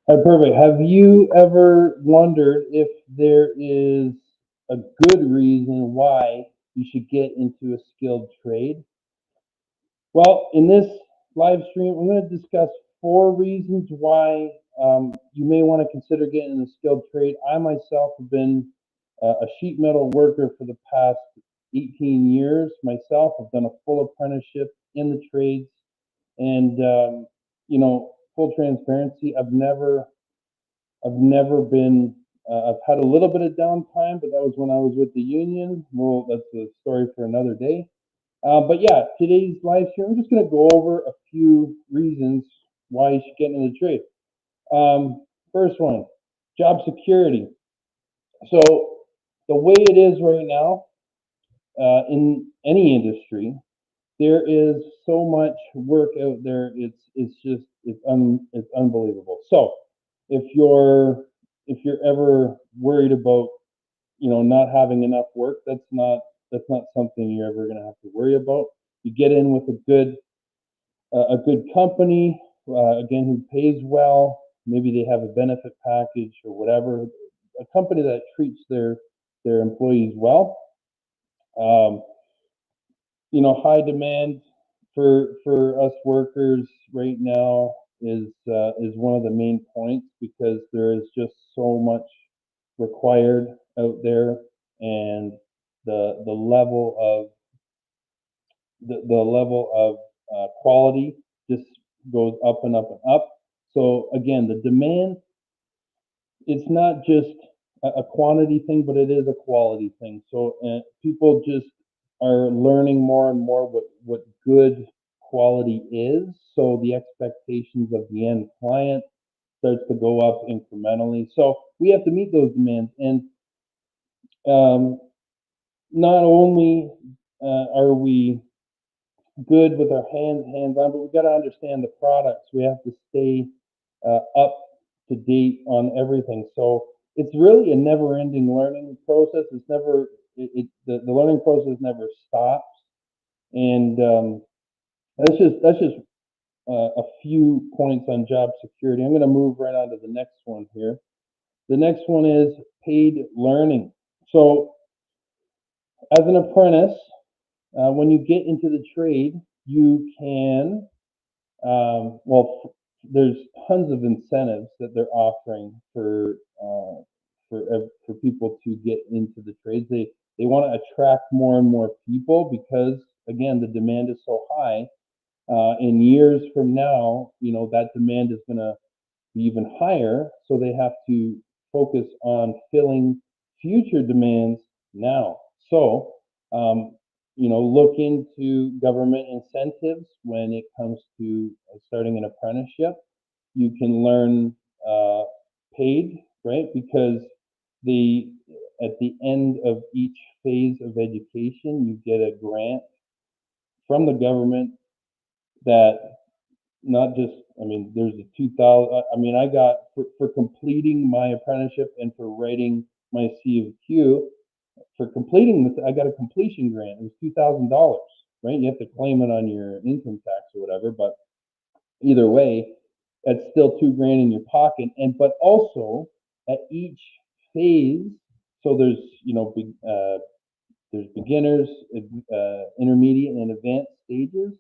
All right, perfect. Have you ever wondered if there is a good reason why you should get into a skilled trade? Well, in this live stream, I'm going to discuss four reasons why you may want to consider getting a skilled trade. I myself have been a sheet metal worker for the past 18 years. Myself, I've done a full apprenticeship in the trades, and full transparency, I've never been. I've had a little bit of downtime, but that was when I was with the union. Well, that's a story for another day. But yeah, today's live stream, I'm just going to go over a few reasons why you should get into the trade. First one, job security. So the way it is right now in any industry, there is so much work out there. It's unbelievable. So if you're ever worried about not having enough work, that's not something you're ever going to have to worry about. You get in with a good company, again, who pays well. Maybe they have a benefit package or whatever. A company that treats their employees well. Um, High demand for us workers right now is one of the main points because there is just so much required out there, and the level of quality just goes up and up and up. So again, the demand, it's not just a quantity thing, but it is a quality thing. So people just are learning more and more what good quality is. So the expectations of the end client starts to go up incrementally. So we have to meet those demands, and um, not only are we good with our hands on, but we got to understand the products. We have to stay up to date on everything. So it's really a never-ending learning process. It's never the learning process never stops, and that's just a few points on job security. I'm going to move right on to the next one here. The next one is paid learning. So as an apprentice, when you get into the trade, you can there's tons of incentives that they're offering for people to get into the trades. They want to attract more and more people because again the demand is so high. In years from now, that demand is going to be even higher. So they have to focus on filling future demands now. So look into government incentives when it comes to starting an apprenticeship. You can learn uh, paid, right? Because the at the end of each phase of education, you get a grant from the government that not just, I mean, there's a 2000, I mean, I got for completing my apprenticeship and for writing my C of Q, for completing this, I got a completion grant. It was $2,000, right? You have to claim it on your income tax or whatever, but either way, that's still 2 grand in your pocket. And but also at each phase, so there's beginners, intermediate, and advanced stages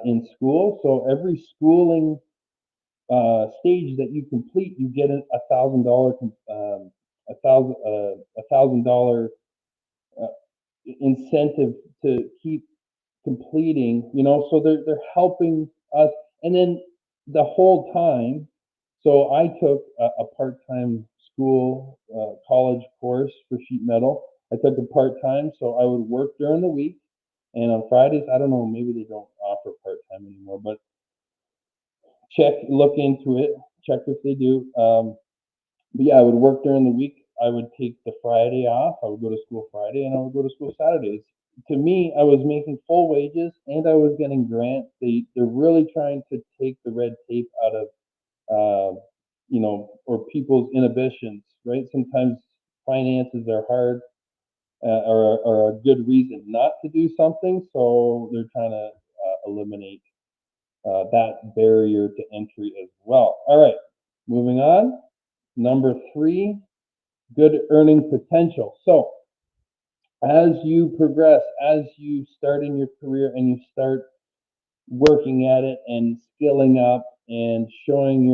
in school. So every schooling stage that you complete, you get $1,000 uh, incentive to keep completing. So they're helping us, and then the whole time. So I took a part-time school college course for sheet metal. I took it part-time, so I would work during the week, and on Fridays, I don't know, maybe they don't offer part-time anymore, but look into it, check if they do. But yeah, I would work during the week. I would take the Friday off. I would go to school Friday, and I would go to school Saturdays. To me, I was making full wages, and I was getting grants. They're really trying to take the red tape out of or people's inhibitions. Right? Sometimes finances are hard, or a good reason not to do something. So they're trying to eliminate that barrier to entry as well. All right, moving Number 3, good earning potential. So as you progress, as you start in your career and you start working at it and skilling up and showing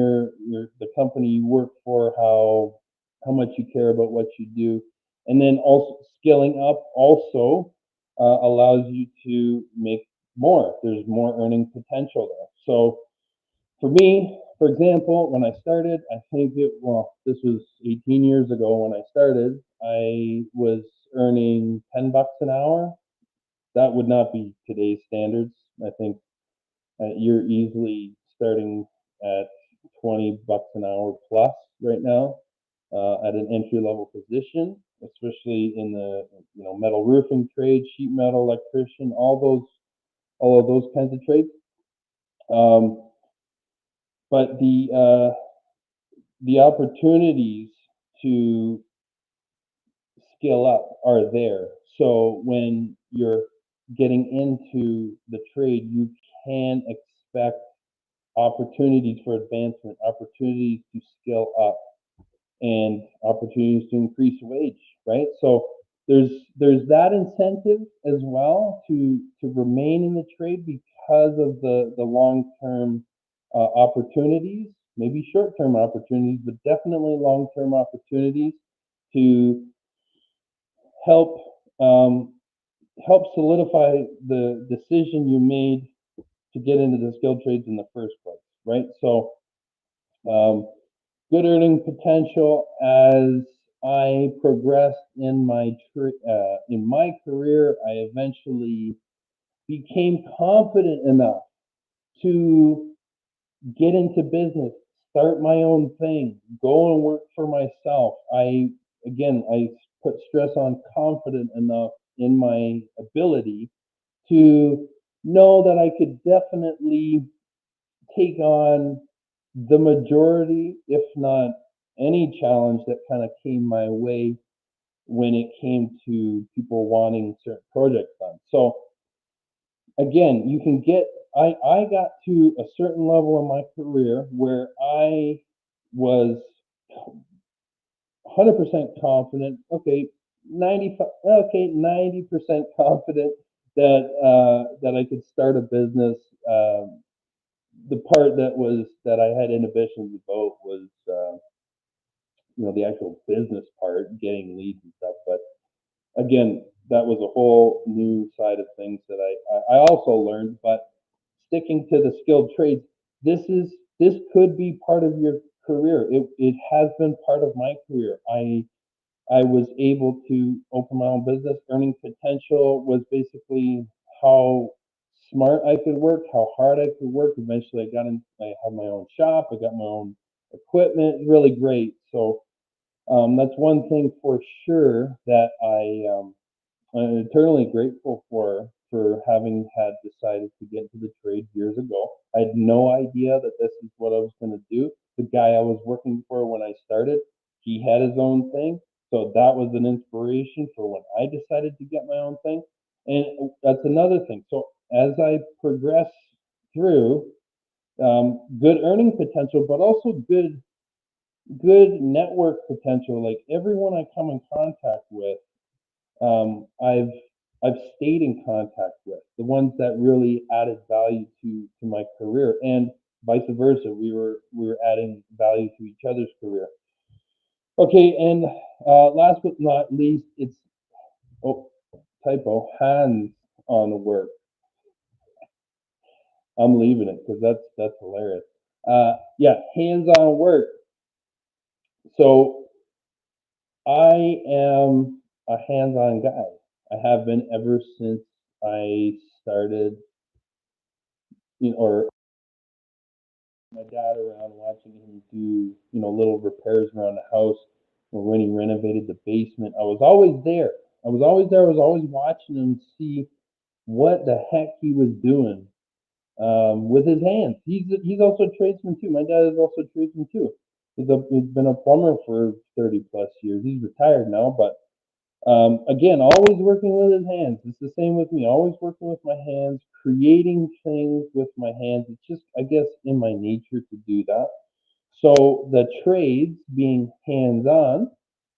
the company you work for how much you care about what you do, and then also skilling up also allows you to make more. There's more earning potential there. So for me, for example, when I started, I think this was 18 years ago when I started, I was earning $10 an hour. That would not be today's standards. I think you're easily starting at $20 an hour plus right now at an entry level position, especially in the metal roofing trade, sheet metal electrician, all of those kinds of trades. But the opportunities to scale up are there. So when you're getting into the trade, you can expect opportunities for advancement, opportunities to scale up, and opportunities to increase wage, right? So there's that incentive as well to remain in the trade because of the long-term opportunities, maybe short-term opportunities, but definitely long-term opportunities to help help solidify the decision you made to get into the skilled trades in the first place, right? So good earning potential as I progressed in my career. I eventually became confident enough to get into business, start my own thing, go and work for myself. I put stress on confident enough in my ability to know that I could definitely take on the majority, if not any challenge that kind of came my way when it came to people wanting certain projects done. So again, you can get, I got to a certain level in my career where I was 100% confident, okay, 90% confident that I could start a business. The part that I had inhibitions about was the actual business part, getting leads and stuff. But again, that was a whole new side of things that I also learned. But sticking to the skilled trades, this could be part of your career. It has been part of my career. I was able to open my own business. Earning potential was basically how smart I could work, how hard I could work. Eventually, I had my own shop. I got my own equipment. Really great. So that's one thing for sure that I'm eternally grateful for having had decided to get into the trade years ago. I had no idea that this is what I was going to do. The guy I was working for when I started, he had his own thing. So that was an inspiration for when I decided to get my own thing. And that's another thing. So as I progress through, good earning potential, but also good network potential. Like everyone I come in contact with, I've stayed in contact with, the ones that really added value to my career, and vice versa. We were adding value to each other's career. Okay, and last but not least, it's typo, hands-on work. I'm leaving it because that's hilarious. Yeah, hands-on work. So I am a hands-on guy. I have been ever since I started, or my dad around watching him do, little repairs around the house, or when he renovated the basement. I was always there. I was always watching him, see what the heck he was doing with his hands. He's also a tradesman too. My dad is also a tradesman too. He's been a plumber for 30 plus years. He's retired now, but again, always working with his hands. It's the same with me. Always working with my hands, creating things with my hands. It's just, I guess, in my nature to do that. So the trades being hands-on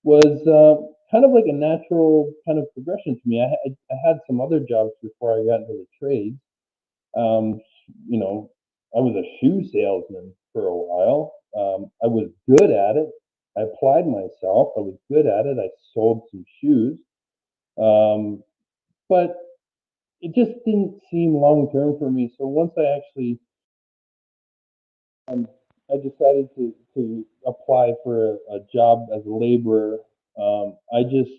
was kind of like a natural kind of progression to me. I had some other jobs before I got into the trades. Um, you know, I was a shoe salesman for a while. I was good at it. I applied myself. I was good at it. I sold some shoes, um, but it just didn't seem long term for me. So once I actually, um, I decided to apply for a job as a laborer. I just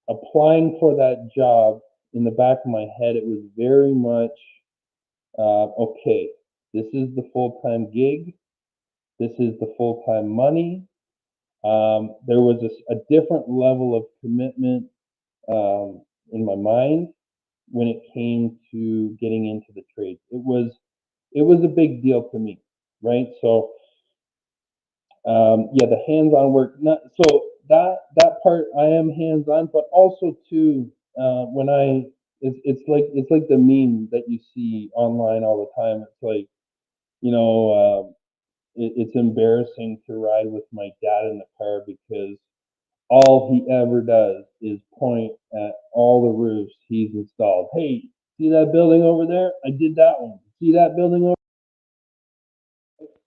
applying for that job in the back of my head. It was very much okay. This is the full time gig. This is the full time money. There was a different level of commitment in my mind when it came to getting into the trades. It was a big deal to me, right? So yeah, the hands-on work. Not so that part I am hands-on, but also too when it's like the meme that you see online all the time. It's like you know it's embarrassing to ride with my dad in the car because all he ever does is point at all the roofs he's installed. Hey, see that building over there? I did that one. See that building over?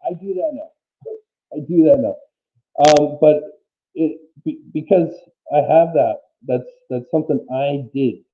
I do that now. I do that now. But because I have that, that's something I did.